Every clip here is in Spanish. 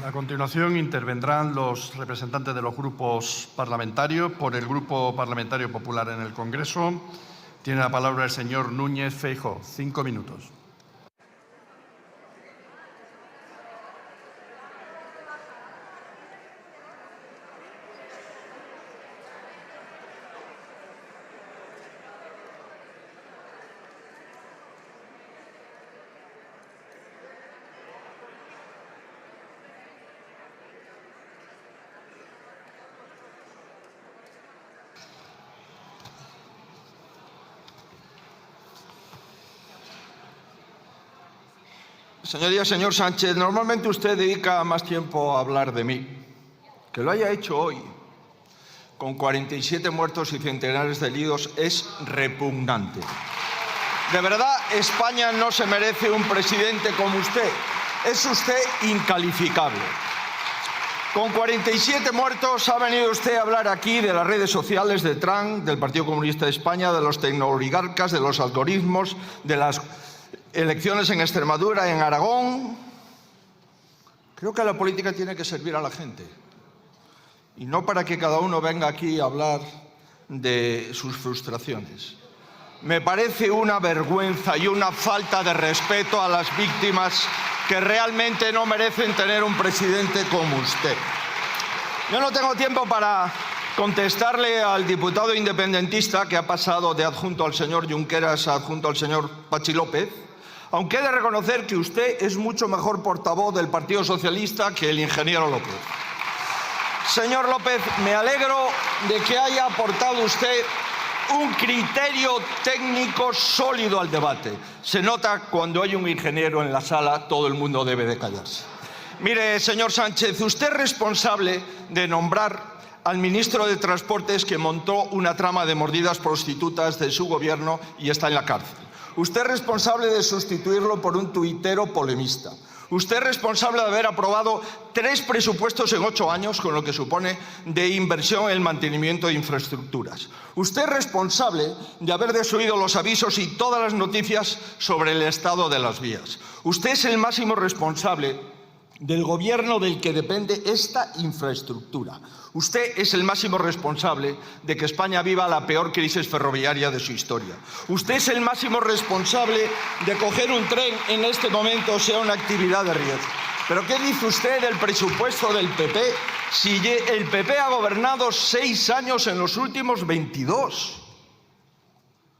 A continuación intervendrán los representantes de los grupos parlamentarios. Por el Grupo Parlamentario Popular en el Congreso tiene la palabra el señor Núñez Feijóo. 5 minutos. Señorías, señor Sánchez, normalmente usted dedica más tiempo a hablar de mí. Que lo haya hecho hoy, con 47 muertos y centenares de heridos, es repugnante. De verdad, España no se merece un presidente como usted. Es usted incalificable. Con 47 muertos ha venido usted a hablar aquí de las redes sociales de Trump, del Partido Comunista de España, de los tecnooligarcas, de los algoritmos, de las elecciones en Extremadura, en Aragón. Creo que la política tiene que servir a la gente y no para que cada uno venga aquí a hablar de sus frustraciones. Me parece una vergüenza y una falta de respeto a las víctimas que realmente no merecen tener un presidente como usted. Yo no tengo tiempo para contestarle al diputado independentista que ha pasado de adjunto al señor Junqueras a adjunto al señor Pachi López, aunque he de reconocer que usted es mucho mejor portavoz del Partido Socialista que el ingeniero López. Señor López, me alegro de que haya aportado usted un criterio técnico sólido al debate. Se nota cuando hay un ingeniero en la sala, todo el mundo debe de callarse. Mire, señor Sánchez, usted es responsable de nombrar al ministro de Transportes que montó una trama de mordidas prostitutas de su gobierno y está en la cárcel. Usted es responsable de sustituirlo por un tuitero polemista. Usted es responsable de haber aprobado 3 presupuestos en 8 años, con lo que supone de inversión en el mantenimiento de infraestructuras. Usted es responsable de haber desoído los avisos y todas las noticias sobre el estado de las vías. Usted es el máximo responsable del gobierno del que depende esta infraestructura. Usted es el máximo responsable de que España viva la peor crisis ferroviaria de su historia. Usted es el máximo responsable de coger un tren en este momento sea una actividad de riesgo. ¿Pero qué dice usted del presupuesto del PP si el PP ha gobernado 6 años en los últimos 22?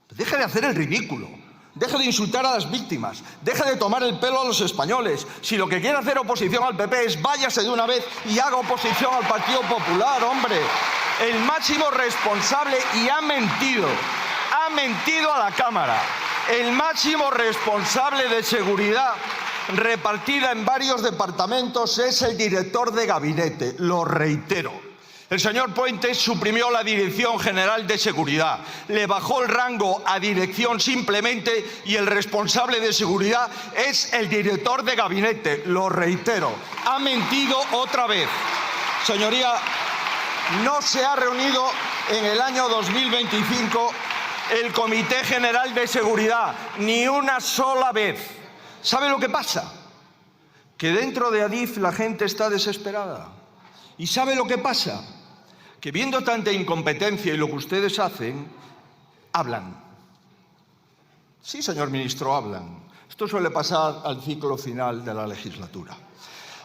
Deje de hacer el ridículo. Deje de insultar a las víctimas, deje de tomar el pelo a los españoles. Si lo que quiere hacer oposición al PP es váyase de una vez y haga oposición al Partido Popular, hombre. El máximo responsable, y ha mentido a la Cámara, el máximo responsable de seguridad repartida en varios departamentos es el director de gabinete, lo reitero. El señor Puentes suprimió la Dirección General de Seguridad, le bajó el rango a dirección simplemente y el responsable de seguridad es el director de gabinete, lo reitero. Ha mentido otra vez. Señoría, no se ha reunido en el año 2025 el Comité General de Seguridad, ni una sola vez. ¿Sabe lo que pasa? Que dentro de Adif la gente está desesperada. ¿Y sabe lo que pasa? Que viendo tanta incompetencia y lo que ustedes hacen, hablan. Sí, señor ministro, hablan. Esto suele pasar al ciclo final de la legislatura.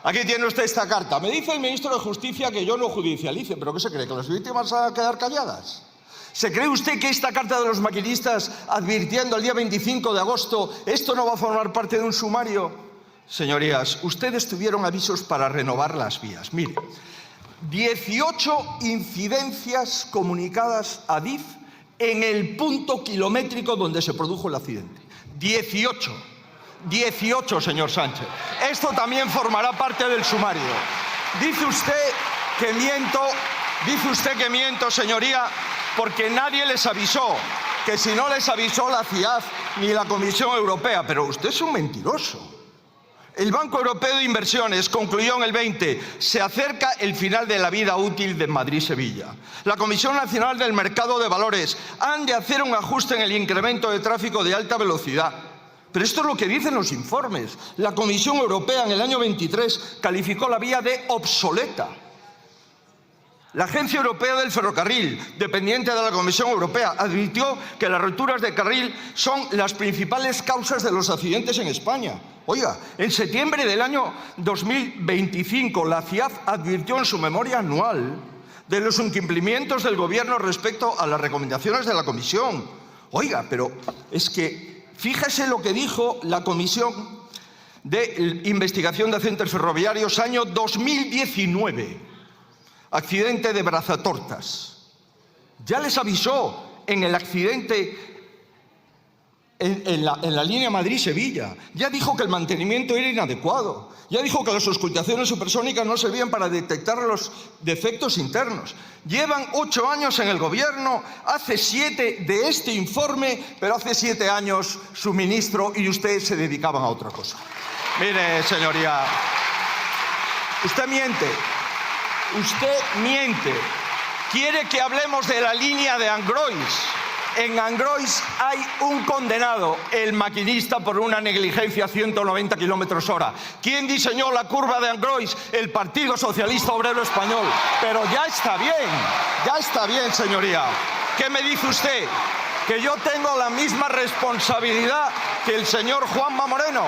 Aquí tiene usted esta carta. Me dice el ministro de Justicia que yo no judicialice. ¿Pero qué se cree? ¿Que las víctimas van a quedar calladas? ¿Se cree usted que esta carta de los maquinistas advirtiendo el día 25 de agosto esto no va a formar parte de un sumario? Señorías, ustedes tuvieron avisos para renovar las vías. Mire, 18 incidencias comunicadas a Adif en el punto kilométrico donde se produjo el accidente. 18, señor Sánchez. Esto también formará parte del sumario. Dice usted que miento, señoría, porque nadie les avisó, que si no les avisó la CIAF ni la Comisión Europea. Pero usted es un mentiroso. El Banco Europeo de Inversiones concluyó en el 20, se acerca el final de la vida útil de Madrid-Sevilla. La Comisión Nacional del Mercado de Valores han de hacer un ajuste en el incremento de tráfico de alta velocidad. Pero esto es lo que dicen los informes. La Comisión Europea en el año 23 calificó la vía de obsoleta. La Agencia Europea del Ferrocarril, dependiente de la Comisión Europea, advirtió que las rupturas de carril son las principales causas de los accidentes en España. Oiga, en septiembre del año 2025, la CIAF advirtió en su memoria anual de los incumplimientos del Gobierno respecto a las recomendaciones de la Comisión. Oiga, pero es que fíjese lo que dijo la Comisión de Investigación de Accidentes Ferroviarios año 2019. Accidente de Brazatortas. Ya les avisó en el accidente en la línea Madrid-Sevilla. Ya dijo que el mantenimiento era inadecuado. Ya dijo que las auscultaciones supersónicas no servían para detectar los defectos internos. Llevan 8 años en el gobierno, hace 7 de este informe, pero hace 7 años su ministro y usted se dedicaban a otra cosa. Mire, señoría, usted miente. Usted miente. Quiere que hablemos de la línea de Angrois. En Angrois hay un condenado, el maquinista, por una negligencia a 190 km/h. ¿Quién diseñó la curva de Angrois? El Partido Socialista Obrero Español. Pero ya está bien, señoría. ¿Qué me dice usted? ¿Que yo tengo la misma responsabilidad que el señor Juanma Moreno?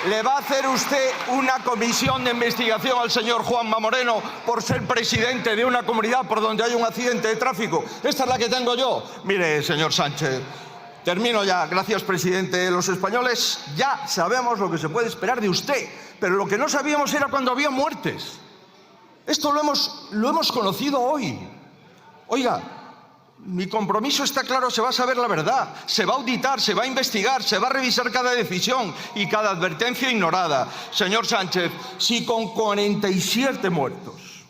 ¿Le va a hacer usted una comisión de investigación al señor Juanma Moreno por ser presidente de una comunidad por donde hay un accidente de tráfico? Esta es la que tengo yo. Mire, señor Sánchez, termino ya. Gracias, presidente. Los españoles ya sabemos lo que se puede esperar de usted, pero lo que no sabíamos era cuando había muertes. Esto lo hemos conocido hoy. Oiga, mi compromiso está claro, se va a saber la verdad, se va a auditar, se va a investigar, se va a revisar cada decisión y cada advertencia ignorada. Señor Sánchez, si con 47 muertos,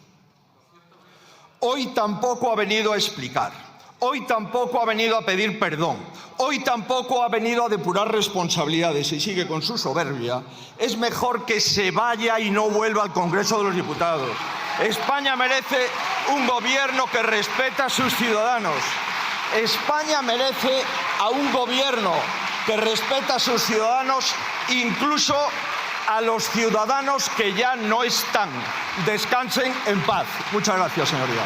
hoy tampoco ha venido a explicar, hoy tampoco ha venido a pedir perdón, hoy tampoco ha venido a depurar responsabilidades y sigue con su soberbia, es mejor que se vaya y no vuelva al Congreso de los Diputados. España merece un gobierno que respeta a sus ciudadanos. España merece a un gobierno que respeta a sus ciudadanos, incluso a los ciudadanos que ya no están. Descansen en paz. Muchas gracias, señoría.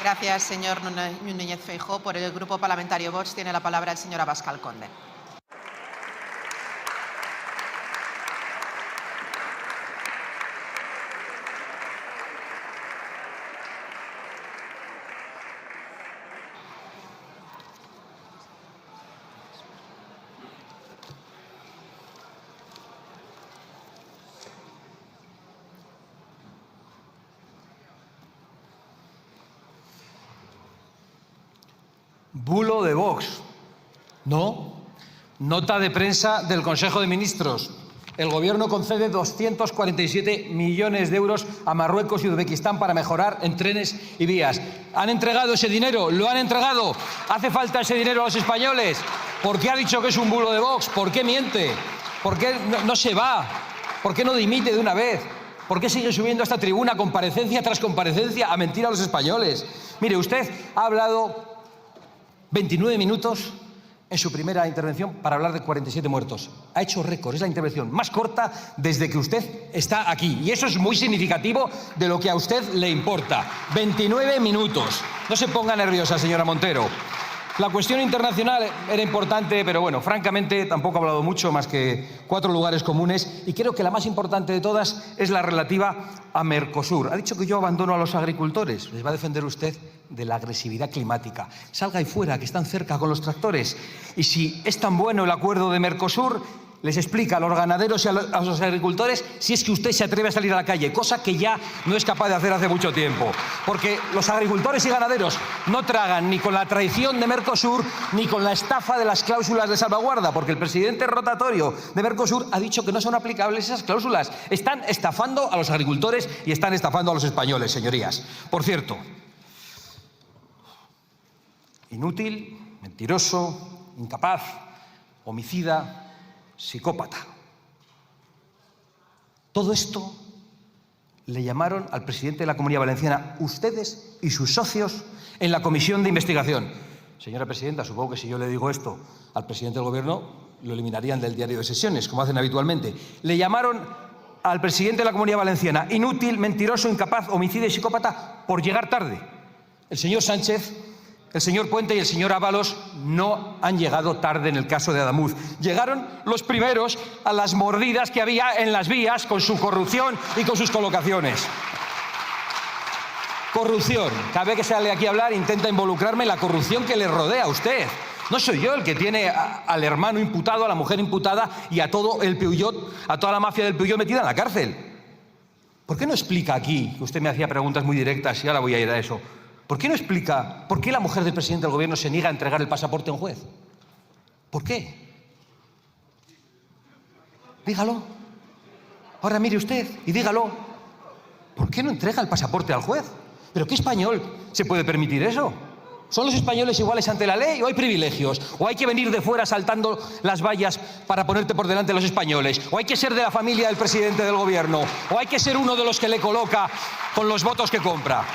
Gracias, señor Núñez Feijóo. Por el Grupo Parlamentario Vox tiene la palabra el señor Abascal Conde. Bulo de Vox. No. Nota de prensa del Consejo de Ministros. El Gobierno concede 247 millones de euros a Marruecos y Uzbekistán para mejorar en trenes y vías. ¿Han entregado ese dinero? ¿Lo han entregado? ¿Hace falta ese dinero a los españoles? ¿Por qué ha dicho que es un bulo de Vox? ¿Por qué miente? ¿Por qué no se va? ¿Por qué no dimite de una vez? ¿Por qué sigue subiendo a esta tribuna comparecencia tras comparecencia a mentir a los españoles? Mire, usted ha hablado 29 minutos en su primera intervención para hablar de 47 muertos. Ha hecho récord, es la intervención más corta desde que usted está aquí. Y eso es muy significativo de lo que a usted le importa. 29 minutos. No se ponga nerviosa, señora Montero. La cuestión internacional era importante, pero bueno, francamente tampoco ha hablado mucho, más que 4 lugares comunes, y creo que la más importante de todas es la relativa a Mercosur. Ha dicho que yo abandono a los agricultores. Les va a defender usted de la agresividad climática. Salga ahí fuera, que están cerca con los tractores. Y si es tan bueno el acuerdo de Mercosur, les explica a los ganaderos y a los agricultores si es que usted se atreve a salir a la calle, cosa que ya no es capaz de hacer hace mucho tiempo. Porque los agricultores y ganaderos no tragan ni con la traición de Mercosur ni con la estafa de las cláusulas de salvaguarda, porque el presidente rotatorio de Mercosur ha dicho que no son aplicables esas cláusulas. Están estafando a los agricultores y están estafando a los españoles, señorías. Por cierto, inútil, mentiroso, incapaz, homicida, psicópata. Todo esto le llamaron al presidente de la Comunidad Valenciana ustedes y sus socios en la comisión de investigación. Señora presidenta, supongo que si yo le digo esto al presidente del Gobierno, lo eliminarían del diario de sesiones, como hacen habitualmente. Le llamaron al presidente de la Comunidad Valenciana inútil, mentiroso, incapaz, homicida y psicópata por llegar tarde. El señor Sánchez, el señor Puente y el señor Ábalos no han llegado tarde en el caso de Adamuz. Llegaron los primeros a las mordidas que había en las vías con su corrupción y con sus colocaciones. Corrupción. Cada vez que sale aquí a hablar intenta involucrarme en la corrupción que le rodea a usted. No soy yo el que tiene al hermano imputado, a la mujer imputada y a todo el Peugeot, a toda la mafia del Peugeot metida en la cárcel. ¿Por qué no explica aquí? Usted me hacía preguntas muy directas y ahora voy a ir a eso. ¿Por qué no explica por qué la mujer del presidente del Gobierno se niega a entregar el pasaporte a un juez? ¿Por qué? Dígalo. Ahora mire usted y dígalo. ¿Por qué no entrega el pasaporte al juez? ¿Pero qué español se puede permitir eso? ¿Son los españoles iguales ante la ley o hay privilegios? ¿O hay que venir de fuera saltando las vallas para ponerte por delante de los españoles? ¿O hay que ser de la familia del presidente del Gobierno? ¿O hay que ser uno de los que le coloca con los votos que compra?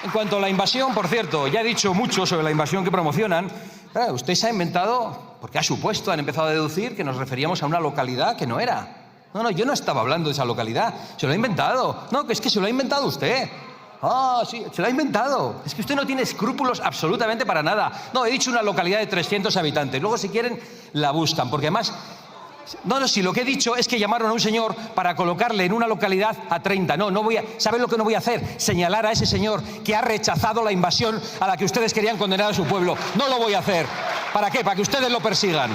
En cuanto a la invasión, por cierto, ya he dicho mucho sobre la invasión que promocionan. Claro, usted se ha inventado, porque ha supuesto, han empezado a deducir que nos referíamos a una localidad que no era. No, yo no estaba hablando de esa localidad, se lo ha inventado. No, que es que se lo ha inventado usted. Ah, sí, se lo ha inventado. Es que usted no tiene escrúpulos absolutamente para nada. No, he dicho una localidad de 300 habitantes. Luego, si quieren, la buscan, porque además... No, si lo que he dicho es que llamaron a un señor para colocarle en una localidad a 30. ¿Saben lo que no voy a hacer? Señalar a ese señor que ha rechazado la invasión a la que ustedes querían condenar a su pueblo. No lo voy a hacer. ¿Para qué? Para que ustedes lo persigan.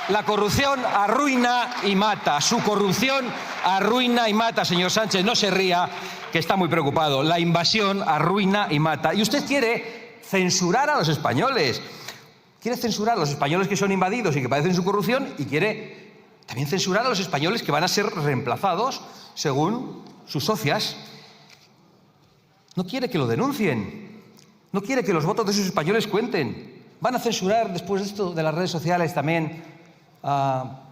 La corrupción arruina y mata. Su corrupción arruina y mata, señor Sánchez. No se ría, que está muy preocupado. La invasión arruina y mata. Y usted quiere censurar a los españoles. Quiere censurar a los españoles que son invadidos y que padecen su corrupción y quiere también censurar a los españoles que van a ser reemplazados según sus socias. No quiere que lo denuncien. No quiere que los votos de esos españoles cuenten. Van a censurar después de esto de las redes sociales también a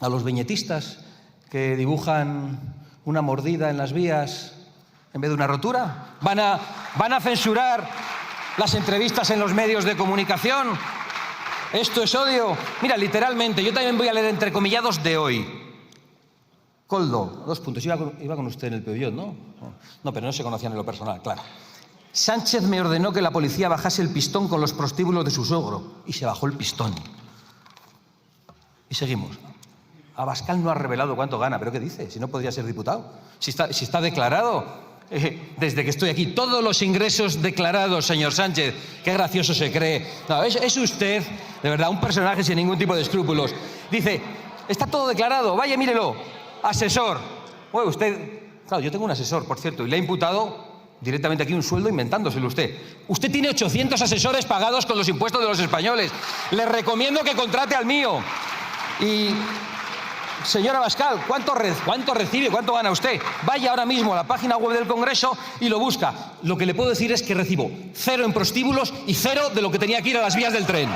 los viñetistas que dibujan una mordida en las vías en vez de una rotura. Van a censurar las entrevistas en los medios de comunicación. Esto es odio. Mira, literalmente, yo también voy a leer entrecomillados de hoy. Coldo, 2 puntos. Iba con usted en el Peugeot, ¿no? No, pero no se conocían en lo personal, claro. Sánchez me ordenó que la policía bajase el pistón con los prostíbulos de su sogro. Y se bajó el pistón. Y seguimos. Abascal no ha revelado cuánto gana. ¿Pero qué dice? Si no podría ser diputado. Si está declarado. Desde que estoy aquí, todos los ingresos declarados, señor Sánchez. Qué gracioso se cree. No, es usted, de verdad, un personaje sin ningún tipo de escrúpulos. Dice, está todo declarado, vaya, mírelo. Asesor. Bueno, usted... Claro, yo tengo un asesor, por cierto, y le ha imputado directamente aquí un sueldo inventándoselo usted. Usted tiene 800 asesores pagados con los impuestos de los españoles. Le recomiendo que contrate al mío. Y... Señora Abascal, ¿cuánto recibe? ¿Cuánto gana usted? Vaya ahora mismo a la página web del Congreso y lo busca. Lo que le puedo decir es que recibo 0 en prostíbulos y 0 de lo que tenía que ir a las vías del tren.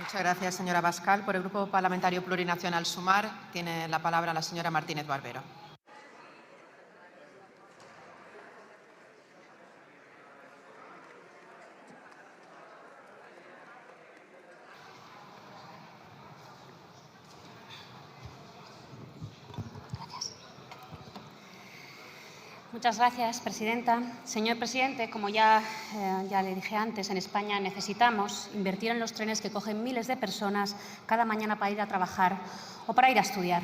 Muchas gracias, señora Abascal. Por el Grupo Parlamentario Plurinacional Sumar tiene la palabra la señora Martínez Barbero. Muchas gracias, presidenta. Señor presidente, como ya le dije antes, en España necesitamos invertir en los trenes que cogen miles de personas cada mañana para ir a trabajar o para ir a estudiar.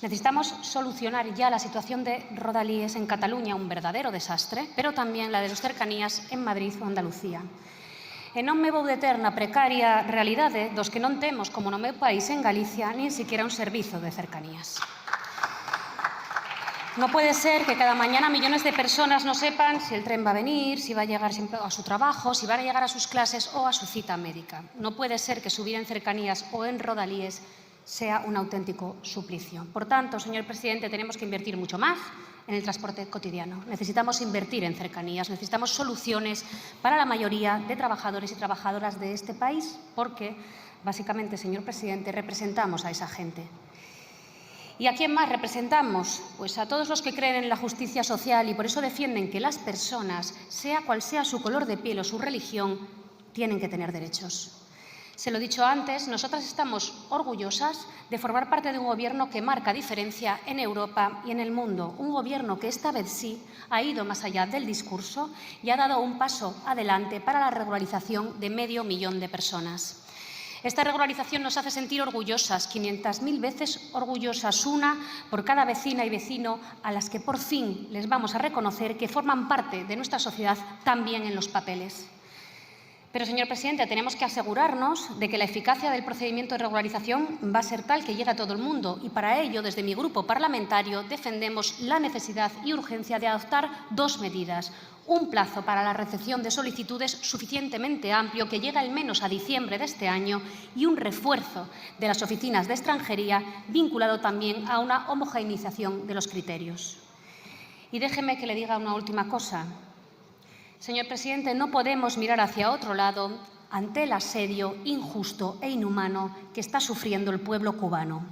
Necesitamos solucionar ya la situación de Rodalies en Cataluña, un verdadero desastre, pero también la de los cercanías en Madrid o Andalucía. E non me vou deter na precaria realidade dos que non temos, como no meu país, en Galicia, nin siquiera un servizo de cercanías. No puede ser que cada mañana millones de personas no sepan si el tren va a venir, si va a llegar a su trabajo, si van a llegar a sus clases o a su cita médica. No puede ser que subir en cercanías o en Rodalies sea un auténtico suplicio. Por tanto, señor presidente, tenemos que invertir mucho más en el transporte cotidiano. Necesitamos invertir en cercanías, necesitamos soluciones para la mayoría de trabajadores y trabajadoras de este país, porque, básicamente, señor presidente, representamos a esa gente. ¿Y a quién más representamos? Pues a todos los que creen en la justicia social y por eso defienden que las personas, sea cual sea su color de piel o su religión, tienen que tener derechos. Se lo he dicho antes, nosotras estamos orgullosas de formar parte de un gobierno que marca diferencia en Europa y en el mundo. Un gobierno que esta vez sí ha ido más allá del discurso y ha dado un paso adelante para la regularización de 500.000 de personas. Esta regularización nos hace sentir orgullosas, 500.000 veces orgullosas, una por cada vecina y vecino a las que por fin les vamos a reconocer que forman parte de nuestra sociedad también en los papeles. Pero, señor presidente, tenemos que asegurarnos de que la eficacia del procedimiento de regularización va a ser tal que llegue a todo el mundo y para ello, desde mi grupo parlamentario, defendemos la necesidad y urgencia de adoptar dos medidas. Un plazo para la recepción de solicitudes suficientemente amplio que llegue al menos a diciembre de este año y un refuerzo de las oficinas de extranjería vinculado también a una homogeneización de los criterios. Y déjeme que le diga una última cosa. Señor presidente, no podemos mirar hacia otro lado ante el asedio injusto e inhumano que está sufriendo el pueblo cubano.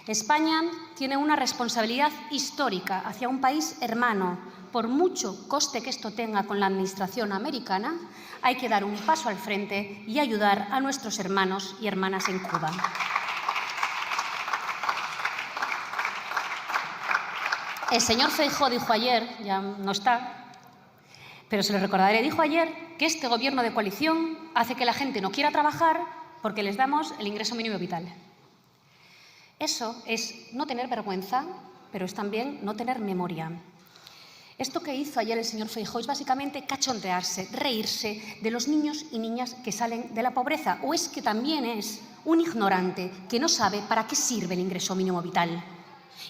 España tiene una responsabilidad histórica hacia un país hermano. Por mucho coste que esto tenga con la administración americana, hay que dar un paso al frente y ayudar a nuestros hermanos y hermanas en Cuba. El señor Feijóo dijo ayer, ya no está, pero se lo recordaré, dijo ayer que este gobierno de coalición hace que la gente no quiera trabajar porque les damos el ingreso mínimo vital. Eso es no tener vergüenza, pero es también no tener memoria. Esto que hizo ayer el señor Feijóo es básicamente cachondearse, reírse de los niños y niñas que salen de la pobreza. ¿O es que también es un ignorante que no sabe para qué sirve el ingreso mínimo vital?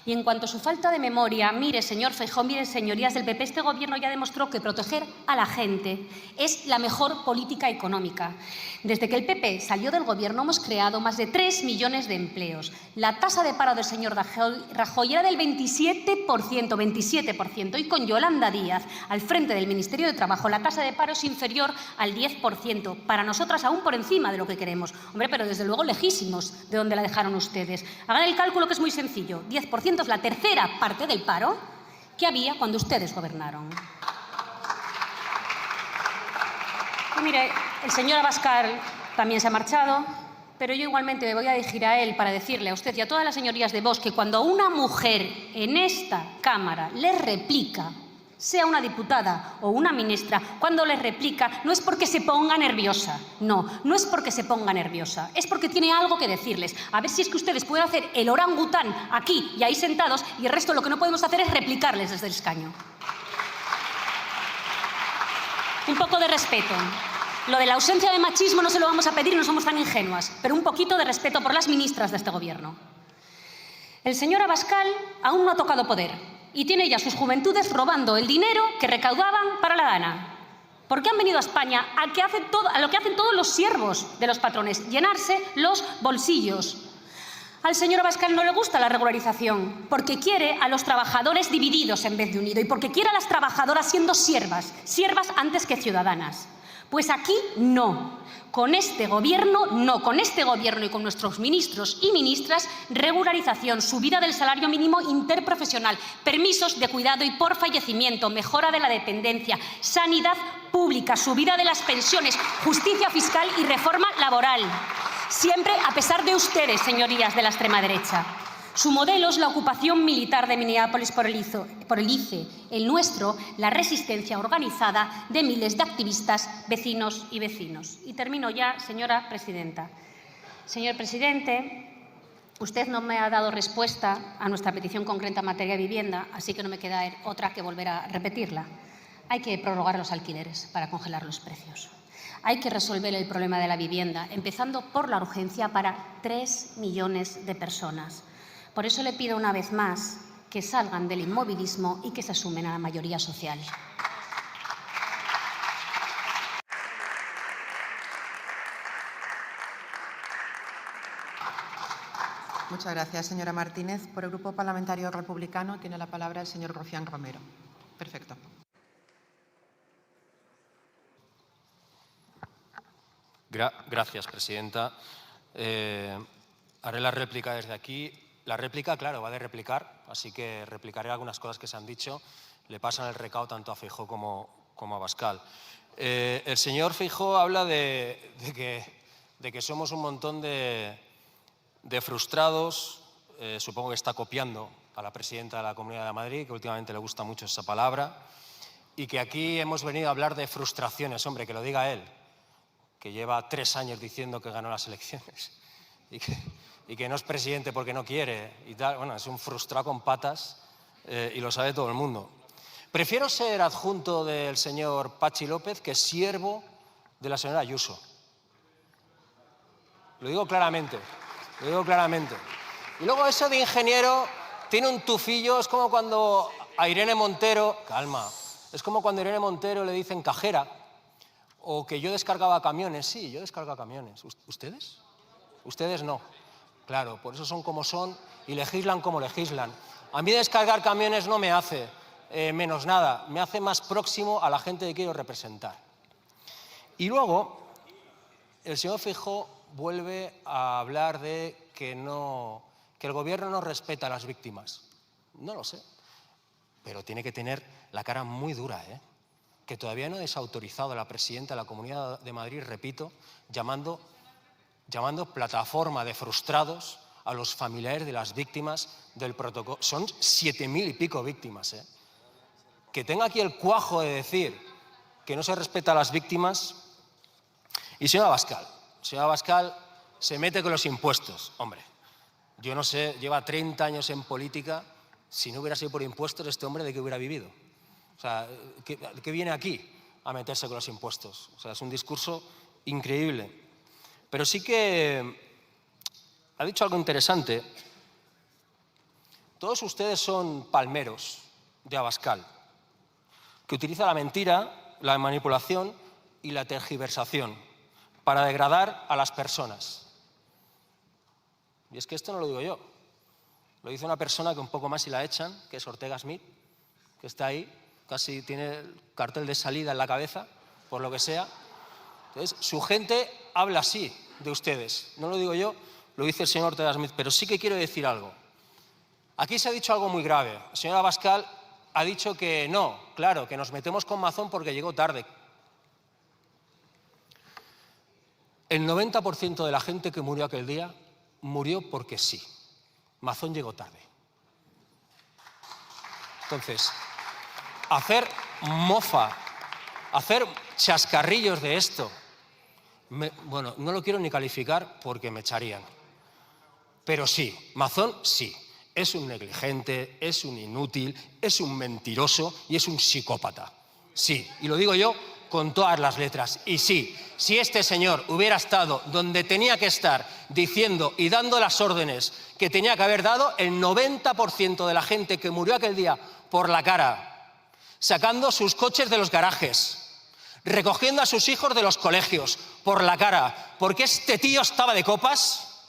Y en cuanto a su falta de memoria, mire, señor Feijóo, mire, señorías del PP, este gobierno ya demostró que proteger a la gente es la mejor política económica. Desde que el PP salió del gobierno hemos creado más de 3 millones de empleos. La tasa de paro del señor Rajoy era del 27%, y con Yolanda Díaz al frente del Ministerio de Trabajo la tasa de paro es inferior al 10%. Para nosotras aún por encima de lo que queremos. Hombre, pero desde luego lejísimos de donde la dejaron ustedes. Hagan el cálculo que es muy sencillo. 10% es la tercera parte del paro que había cuando ustedes gobernaron. Y mire, el señor Abascal también se ha marchado, pero yo igualmente me voy a dirigir a él para decirle a usted y a todas las señorías de Vox que cuando una mujer en esta Cámara le replica, sea una diputada o una ministra, cuando les replica no es porque se ponga nerviosa, no es porque se ponga nerviosa, es porque tiene algo que decirles. A ver si es que ustedes pueden hacer el orangután aquí y ahí sentados y el resto lo que no podemos hacer es replicarles desde el escaño. Un poco de respeto. Lo de la ausencia de machismo no se lo vamos a pedir, no somos tan ingenuas, pero un poquito de respeto por las ministras de este gobierno. El señor Abascal aún no ha tocado poder. Y tiene ya sus juventudes robando el dinero que recaudaban para la gana. Porque han venido a España a lo que hacen todos los siervos de los patrones, llenarse los bolsillos. Al señor Abascal no le gusta la regularización, porque quiere a los trabajadores divididos en vez de unidos, y porque quiere a las trabajadoras siendo siervas antes que ciudadanas. Pues aquí no. Con este gobierno, no. Con este gobierno y con nuestros ministros y ministras, regularización, subida del salario mínimo interprofesional, permisos de cuidado y por fallecimiento, mejora de la dependencia, sanidad pública, subida de las pensiones, justicia fiscal y reforma laboral. Siempre a pesar de ustedes, señorías de la extrema derecha. Su modelo es la ocupación militar de Minneapolis por el ICE. El nuestro, la resistencia organizada de miles de activistas, vecinos y vecinos. Y termino ya, señora presidenta. Señor presidente, usted no me ha dado respuesta a nuestra petición concreta en materia de vivienda, así que no me queda otra que volver a repetirla. Hay que prorrogar los alquileres para congelar los precios. Hay que resolver el problema de la vivienda, empezando por la urgencia para 3 millones de personas. Por eso le pido una vez más que salgan del inmovilismo y que se sumen a la mayoría social. Muchas gracias, señora Martínez. Por el Grupo Parlamentario Republicano tiene la palabra el señor Rufián Romero. Perfecto. Gracias, presidenta. Haré la réplica desde aquí. La réplica, claro, va de replicar, así que replicaré algunas cosas que se han dicho. Le pasan el recado tanto a Feijóo como a Abascal. El señor Feijóo habla de que somos un montón de frustrados. Supongo que está copiando a la presidenta de la Comunidad de Madrid, que últimamente le gusta mucho esa palabra, y que aquí hemos venido a hablar de frustraciones. Hombre, que lo diga él, que lleva 3 años diciendo que ganó las elecciones y que no es presidente porque no quiere y tal. Bueno, es un frustrado con patas y lo sabe todo el mundo. Prefiero ser adjunto del señor Patxi López que siervo de la señora Ayuso. Lo digo claramente, lo digo claramente. Y luego eso de ingeniero tiene un tufillo, es como cuando a Irene Montero, calma, es como cuando a Irene Montero le dicen cajera o que yo descargaba camiones. Sí, yo descargaba camiones. ¿Ustedes? Ustedes no. Claro, por eso son como son y legislan como legislan. A mí descargar camiones no me hace menos nada, me hace más próximo a la gente que quiero representar. Y luego, el señor Feijóo vuelve a hablar de que el gobierno no respeta a las víctimas. No lo sé, pero tiene que tener la cara muy dura, que todavía no ha desautorizado a la presidenta de la Comunidad de Madrid, repito, llamando plataforma de frustrados a los familiares de las víctimas del protocolo. Son 7.000 y pico víctimas. Que tenga aquí el cuajo de decir que no se respeta a las víctimas. Y señor Abascal se mete con los impuestos. Hombre, yo no sé, lleva 30 años en política. Si no hubiera sido por impuestos, este hombre, ¿de qué hubiera vivido? O sea, ¿qué viene aquí a meterse con los impuestos? O sea, es un discurso increíble. Pero sí que ha dicho algo interesante. Todos ustedes son palmeros de Abascal, que utiliza la mentira, la manipulación y la tergiversación para degradar a las personas. Y es que esto no lo digo yo. Lo dice una persona que un poco más y la echan, que es Ortega Smith, que está ahí, casi tiene el cartel de salida en la cabeza, por lo que sea. Entonces, su gente habla así de ustedes. No lo digo yo, lo dice el señor Ortega Smith, pero sí que quiero decir algo. Aquí se ha dicho algo muy grave. El señor Abascal ha dicho que no, claro, que nos metemos con Mazón porque llegó tarde. El 90% de la gente que murió aquel día murió porque sí. Mazón llegó tarde. Entonces, hacer mofa, hacer chascarrillos de esto, bueno, no lo quiero ni calificar porque me echarían. Pero sí, Mazón sí, es un negligente, es un inútil, es un mentiroso y es un psicópata. Sí, y lo digo yo con todas las letras. Y sí, si este señor hubiera estado donde tenía que estar diciendo y dando las órdenes que tenía que haber dado, el 90% de la gente que murió aquel día por la cara, sacando sus coches de los garajes, recogiendo a sus hijos de los colegios por la cara, porque este tío estaba de copas,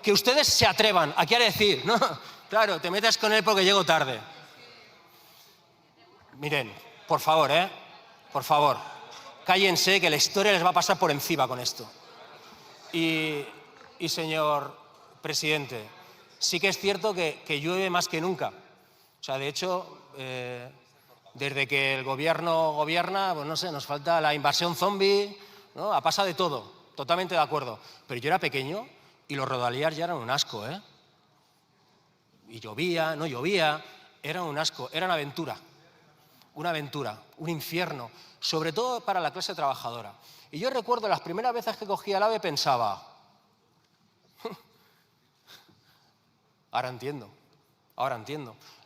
que ustedes se atrevan aquí a decir, no, claro, te metes con él porque llego tarde. Miren, por favor, por favor, cállense, que la historia les va a pasar por encima con esto. Y señor presidente, sí que es cierto que llueve más que nunca. O sea, de hecho, desde que el gobierno gobierna, pues no sé, nos falta la invasión zombie, ¿no? Ha pasado de todo, totalmente de acuerdo. Pero yo era pequeño y los rodalías ya eran un asco, ¿eh? Y llovía, no llovía, era un asco, era una aventura, un infierno, sobre todo para la clase trabajadora. Y yo recuerdo las primeras veces que cogía el AVE pensaba, ahora entiendo,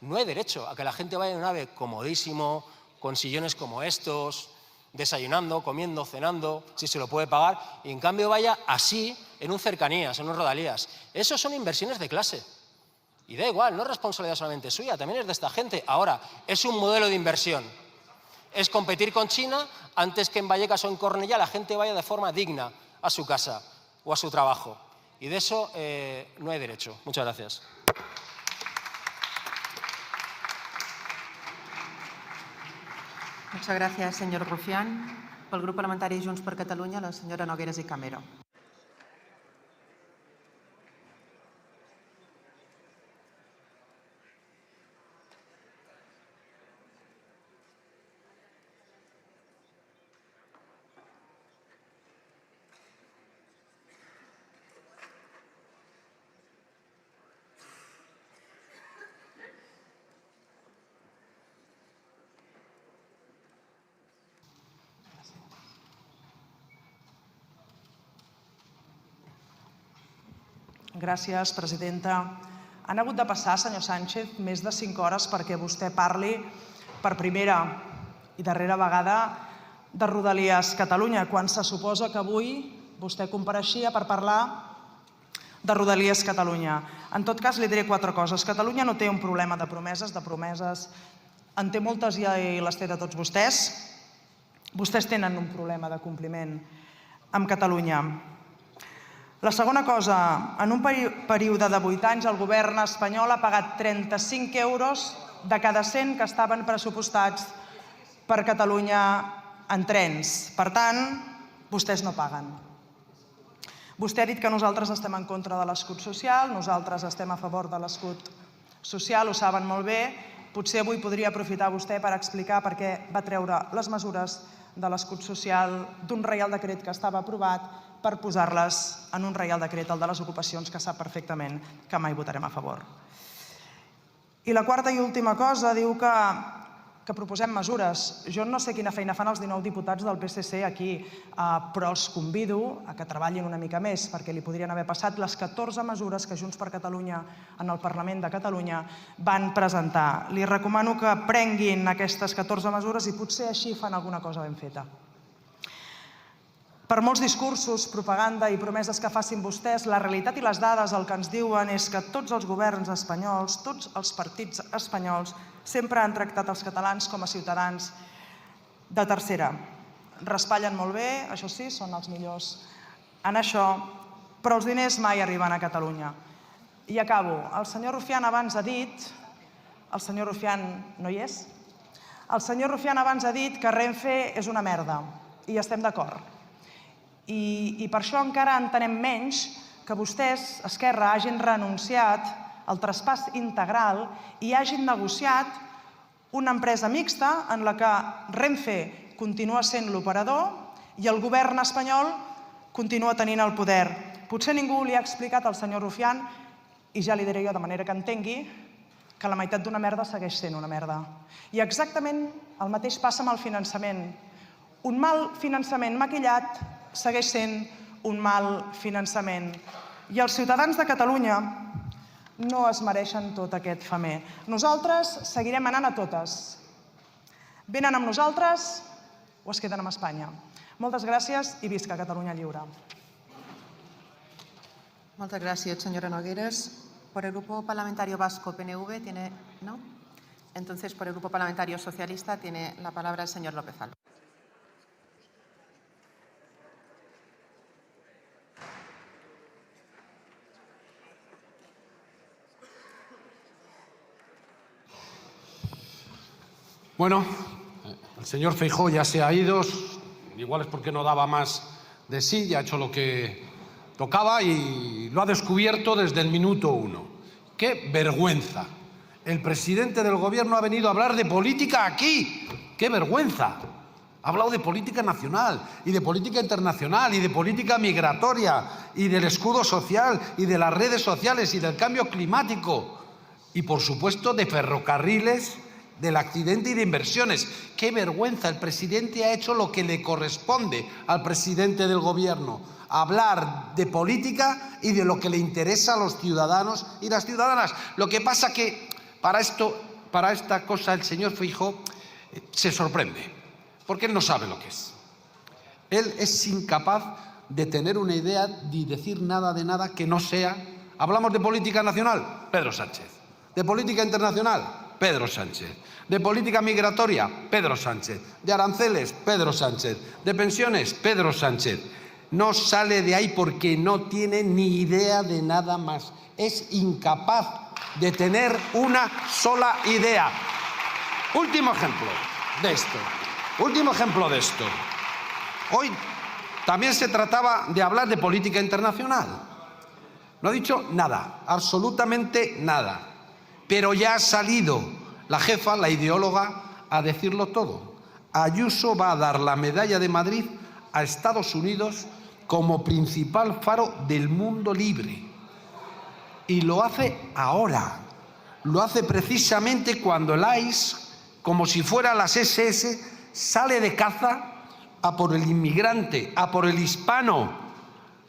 no hay derecho a que la gente vaya en un AVE comodísimo, con sillones como estos, desayunando, comiendo, cenando, si se lo puede pagar, y en cambio vaya así en un cercanías, en un rodalías. Eso son inversiones de clase. Y da igual, no es responsabilidad solamente suya, también es de esta gente. Ahora, es un modelo de inversión. Es competir con China antes que en Vallecas o en Cornellá la gente vaya de forma digna a su casa o a su trabajo. Y de eso no hay derecho. Muchas gracias. Muchas gracias, señor Rufián. Por el Grupo Parlamentario Junts per Catalunya, la señora Nogueras y Camero. Gràcies, presidenta. Han hagut de passar, senyor Sánchez, més de 5 hores perquè vostè parli per primera i darrera vegada de Rodalies Catalunya, quan se suposa que avui vostè compareixia per parlar de Rodalies Catalunya. En tot cas, li diré 4 coses. Catalunya no té un problema de promeses, en té moltes i les té de tots vostès. Vostès tenen un problema de compliment amb Catalunya. La segona cosa, en un període de 8 anys el govern espanyol ha pagat 35 euros de cada 100 que estaven pressupostats per Catalunya en trens. Per tant, vostès no paguen. Vostè ha dit que nosaltres estem en contra de l'escut social, nosaltres estem a favor de l'escut social, ho saben molt bé. Potser avui podria aprofitar vostè per explicar per què va treure les mesures de l'escut social d'un reial decret que estava aprovat per posar-les en un reial decret, el de les ocupacions, que sap perfectament que mai votarem a favor. I la quarta i última cosa, diu que proposem mesures. Jo no sé quina feina fan els 19 diputats del PSC aquí, però els convido a que treballin una mica més, perquè li podrien haver passat les 14 mesures que Junts per Catalunya en el Parlament de Catalunya van presentar. Li recomano que prenguin aquestes 14 mesures i potser així fan alguna cosa ben feta. Per molts discursos, propaganda i promeses que facin vostès, la realitat i les dades el que ens diuen és que tots els governs espanyols, tots els partits espanyols, sempre han tractat els catalans com a ciutadans de tercera. Raspallen molt bé, això sí, són els millors en això, però els diners mai arriben a Catalunya. I acabo. El senyor Rufián abans ha dit... El senyor Rufián no hi és? El senyor Rufián abans ha dit que Renfe és una merda, i hi estem d'acord. I per això encara entenem menys que vostès, Esquerra, hagin renunciat al traspàs integral i hagin negociat una empresa mixta en la que Renfe continua sent l'operador i el govern espanyol continua tenint el poder. Potser ningú li ha explicat al senyor Rufián, i ja li diré jo de manera que entengui, que la meitat d'una merda segueix sent una merda. I exactament el mateix passa amb el finançament. Un mal finançament maquillat segueix sent un mal finançament. I els ciutadans de Catalunya no es mereixen tot aquest femer. Nosaltres seguirem anant a totes. Venen amb nosaltres o es queden amb Espanya. Moltes gràcies i visca Catalunya lliure. Muchas gracias, señora Nogueras. Por el Grupo Parlamentario Vasco PNV tiene... ¿No? Entonces, por el Grupo Parlamentario Socialista tiene la palabra el señor López Alba. Bueno, el señor Feijóo ya se ha ido, Igual es porque no daba más de sí, ya ha hecho lo que tocaba y lo ha descubierto desde el minuto 1. ¡Qué vergüenza! El presidente del Gobierno ha venido a hablar de política aquí. ¡Qué vergüenza! Ha hablado de política nacional y de política internacional y de política migratoria y del escudo social y de las redes sociales y del cambio climático y, por supuesto, de ferrocarriles, del accidente y de inversiones. ¡Qué vergüenza! El presidente ha hecho lo que le corresponde al presidente del Gobierno: hablar de política y de lo que le interesa a los ciudadanos y las ciudadanas. Lo que pasa que para esta cosa el señor Feijóo se sorprende, porque él no sabe lo que es. Él es incapaz de tener una idea ni decir nada de nada que no sea: hablamos de política nacional, Pedro Sánchez; de política internacional, Pedro Sánchez; de política migratoria, Pedro Sánchez; de aranceles, Pedro Sánchez; de pensiones, Pedro Sánchez. No sale de ahí porque no tiene ni idea de nada más. Es incapaz de tener una sola idea. Último ejemplo de esto. Hoy también se trataba de hablar de política internacional. No ha dicho nada, absolutamente nada. Pero ya ha salido la jefa, la ideóloga, a decirlo todo. Ayuso va a dar la medalla de Madrid a Estados Unidos como principal faro del mundo libre. Y lo hace ahora. Lo hace precisamente cuando el ICE, como si fuera las SS, sale de caza a por el inmigrante, a por el hispano.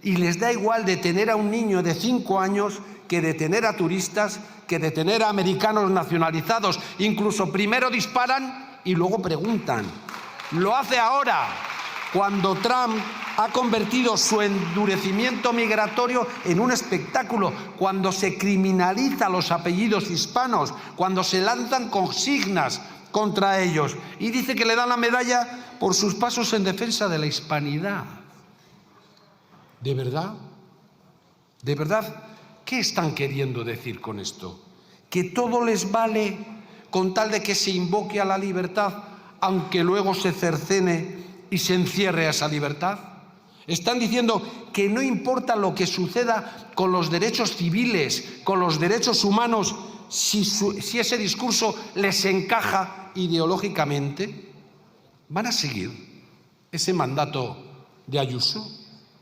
Y les da igual detener a un niño de 5 años que detener a turistas, que detener a americanos nacionalizados. Incluso primero disparan y luego preguntan. Lo hace ahora, cuando Trump ha convertido su endurecimiento migratorio en un espectáculo, cuando se criminaliza los apellidos hispanos, cuando se lanzan consignas contra ellos y dice que le dan la medalla por sus pasos en defensa de la hispanidad. ¿De verdad? ¿De verdad? ¿Qué están queriendo decir con esto? ¿Que todo les vale con tal de que se invoque a la libertad, aunque luego se cercene y se encierre a esa libertad? Están diciendo que no importa lo que suceda con los derechos civiles, con los derechos humanos, si ese discurso les encaja ideológicamente. ¿Van a seguir ese mandato de Ayuso?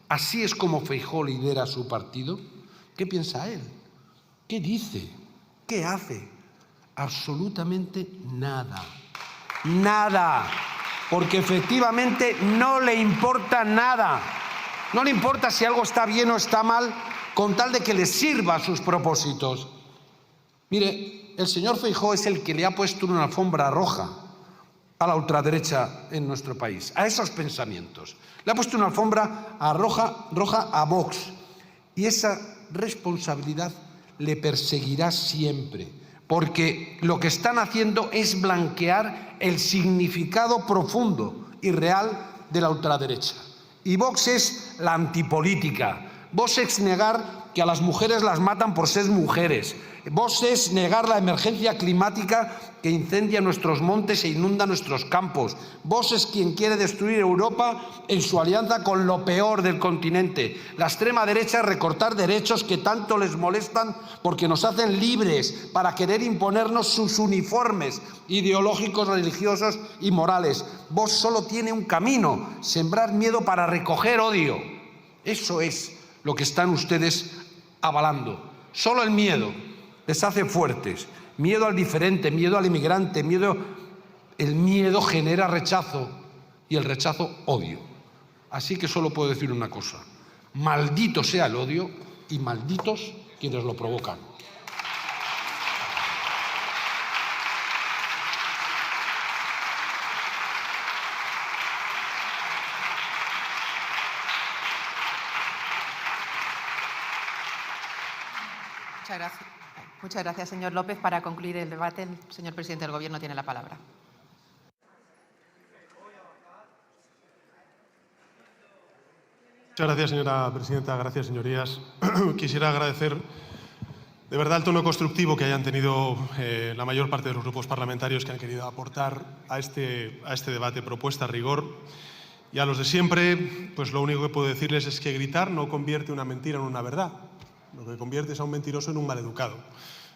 ¿Así es como Feijóo lidera su partido? ¿Qué piensa él? ¿Qué dice? ¿Qué hace? Absolutamente nada. Nada. Porque efectivamente no le importa nada. No le importa si algo está bien o está mal, con tal de que le sirva a sus propósitos. Mire, el señor Feijóo es el que le ha puesto una alfombra roja a la ultraderecha en nuestro país, a esos pensamientos. Le ha puesto una alfombra roja a Vox. Y esa responsabilidad le perseguirá siempre, porque lo que están haciendo es blanquear el significado profundo y real de la ultraderecha. Y Vox es la antipolítica. Vox es negar que a las mujeres las matan por ser mujeres. Vox es negar la emergencia climática que incendia nuestros montes e inunda nuestros campos. Vox es quien quiere destruir Europa en su alianza con lo peor del continente. La extrema derecha es recortar derechos que tanto les molestan porque nos hacen libres para querer imponernos sus uniformes ideológicos, religiosos y morales. Vox solo tiene un camino: sembrar miedo para recoger odio. Eso es lo que están ustedes avalando. Solo el miedo les hace fuertes. Miedo al diferente, miedo al inmigrante, el miedo genera rechazo y el rechazo odio. Así que solo puedo decir una cosa: maldito sea el odio y malditos quienes lo provocan. Muchas gracias, señor López. Para concluir el debate, el señor presidente del Gobierno tiene la palabra. Muchas gracias, señora presidenta. Gracias, señorías. Quisiera agradecer de verdad el tono constructivo que hayan tenido la mayor parte de los grupos parlamentarios que han querido aportar a este debate, propuesta, rigor Y a los de siempre, pues lo único que puedo decirles es que gritar no convierte una mentira en una verdad. Lo que convierte es a un mentiroso en un maleducado.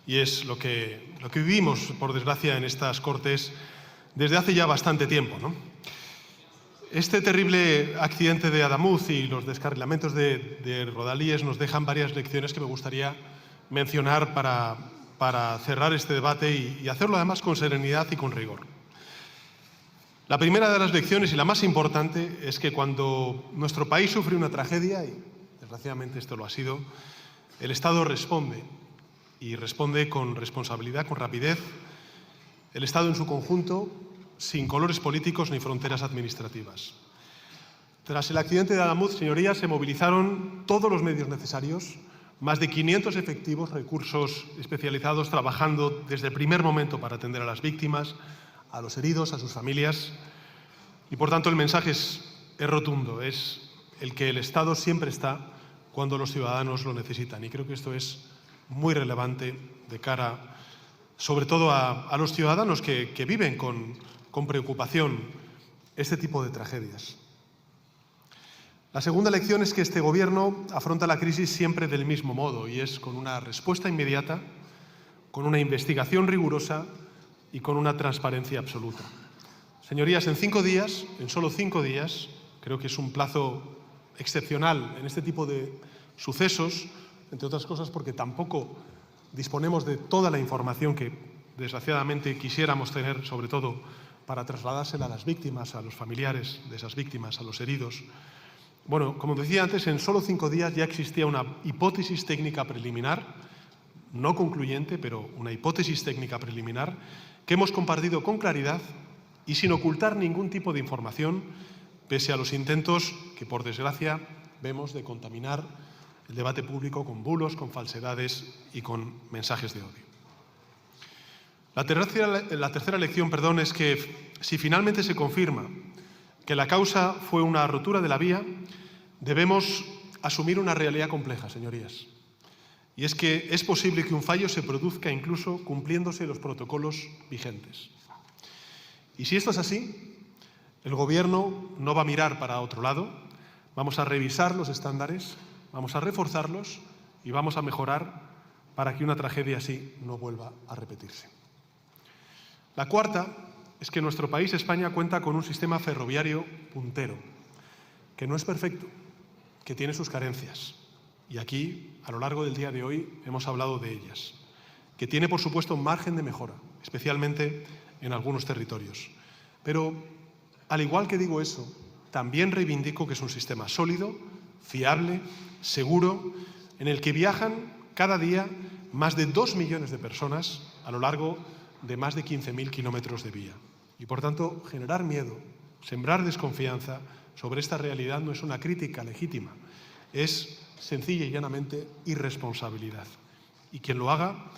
Y es lo que vivimos, por desgracia, en estas Cortes desde hace ya bastante tiempo, ¿no? Este terrible accidente de Adamuz y los descarrilamientos de Rodalíes nos dejan varias lecciones que me gustaría mencionar para cerrar este debate y hacerlo además con serenidad y con rigor. La primera de las lecciones y la más importante es que cuando nuestro país sufre una tragedia, y desgraciadamente esto lo ha sido, el Estado responde, y responde con responsabilidad, con rapidez. El Estado en su conjunto, sin colores políticos ni fronteras administrativas. Tras el accidente de Adamuz, señorías, se movilizaron todos los medios necesarios, más de 500 efectivos, recursos especializados, trabajando desde el primer momento para atender a las víctimas, a los heridos, a sus familias. Y por tanto el mensaje es rotundo, es el que el Estado siempre está cuando los ciudadanos lo necesitan. Y creo que esto es muy relevante de cara, sobre todo a los ciudadanos que viven con preocupación este tipo de tragedias. La segunda lección es que este Gobierno afronta la crisis siempre del mismo modo, y es con una respuesta inmediata, con una investigación rigurosa y con una transparencia absoluta. Señorías, en solo 5 días, creo que es un plazo excepcional en este tipo de sucesos, entre otras cosas porque tampoco disponemos de toda la información que desgraciadamente quisiéramos tener, sobre todo para trasladársela a las víctimas, a los familiares de esas víctimas, a los heridos. Bueno, como decía antes, en solo 5 días ya existía una hipótesis técnica preliminar, no concluyente, pero una hipótesis técnica preliminar, que hemos compartido con claridad y sin ocultar ningún tipo de información, pese a los intentos que, por desgracia, vemos de contaminar el debate público con bulos, con falsedades y con mensajes de odio. La tercera lección, es que si finalmente se confirma que la causa fue una rotura de la vía, debemos asumir una realidad compleja, señorías. Y es que es posible que un fallo se produzca incluso cumpliéndose los protocolos vigentes. Y si esto es así, el Gobierno no va a mirar para otro lado, vamos a revisar los estándares, vamos a reforzarlos y vamos a mejorar para que una tragedia así no vuelva a repetirse. La cuarta es que nuestro país, España, cuenta con un sistema ferroviario puntero, que no es perfecto, que tiene sus carencias. Y aquí, a lo largo del día de hoy, hemos hablado de ellas. Que tiene, por supuesto, un margen de mejora, especialmente en algunos territorios. Pero, al igual que digo eso, también reivindico que es un sistema sólido, fiable, seguro, en el que viajan cada día más de 2 millones de personas a lo largo de más de 15.000 kilómetros de vía. Y, por tanto, generar miedo, sembrar desconfianza sobre esta realidad no es una crítica legítima, es sencilla y llanamente irresponsabilidad. Y quien lo haga,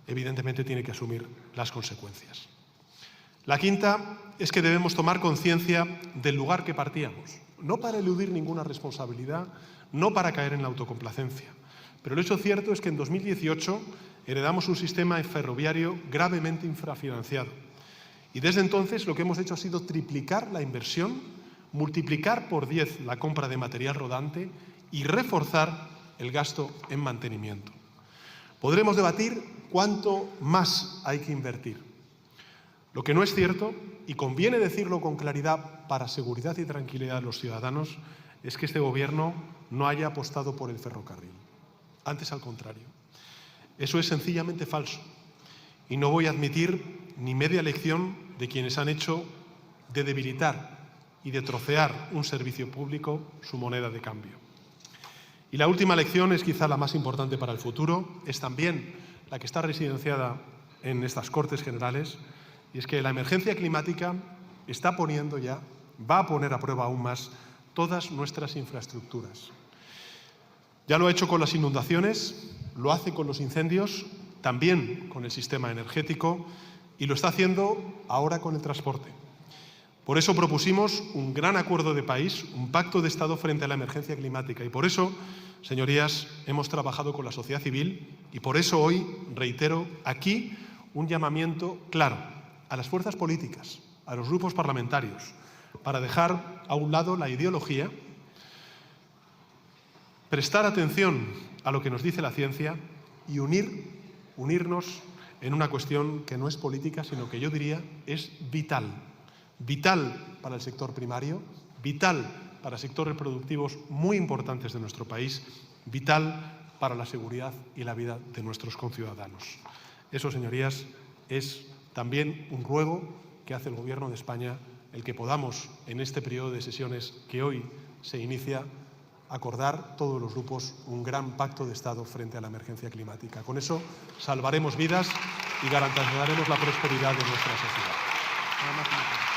evidentemente, tiene que asumir las consecuencias. La quinta es que debemos tomar conciencia del lugar que partíamos, no para eludir ninguna responsabilidad, no para caer en la autocomplacencia. Pero el hecho cierto es que en 2018 heredamos un sistema ferroviario gravemente infrafinanciado. Y desde entonces lo que hemos hecho ha sido triplicar la inversión, multiplicar por 10 la compra de material rodante y reforzar el gasto en mantenimiento. Podremos debatir cuánto más hay que invertir. Lo que no es cierto, y conviene decirlo con claridad para seguridad y tranquilidad de los ciudadanos, es que este Gobierno no haya apostado por el ferrocarril. Antes, al contrario. Eso es sencillamente falso. Y no voy a admitir ni media lección de quienes han hecho de debilitar y de trocear un servicio público su moneda de cambio. Y la última lección es quizá la más importante para el futuro, es también la que está residenciada en estas Cortes Generales, y es que la emergencia climática está poniendo ya, va a poner a prueba aún más todas nuestras infraestructuras. Ya lo ha hecho con las inundaciones, lo hace con los incendios, también con el sistema energético y lo está haciendo ahora con el transporte. Por eso propusimos un gran acuerdo de país, un pacto de Estado frente a la emergencia climática. Y por eso, señorías, hemos trabajado con la sociedad civil y por eso hoy reitero aquí un llamamiento claro a las fuerzas políticas, a los grupos parlamentarios, para dejar a un lado la ideología, prestar atención a lo que nos dice la ciencia y unirnos en una cuestión que no es política, sino que yo diría es vital. Vital para el sector primario, vital para sectores productivos muy importantes de nuestro país, vital para la seguridad y la vida de nuestros conciudadanos. Eso, señorías, es también un ruego que hace el Gobierno de España, el que podamos, en este periodo de sesiones que hoy se inicia, acordar todos los grupos un gran pacto de Estado frente a la emergencia climática. Con eso salvaremos vidas y garantizaremos la prosperidad de nuestra sociedad.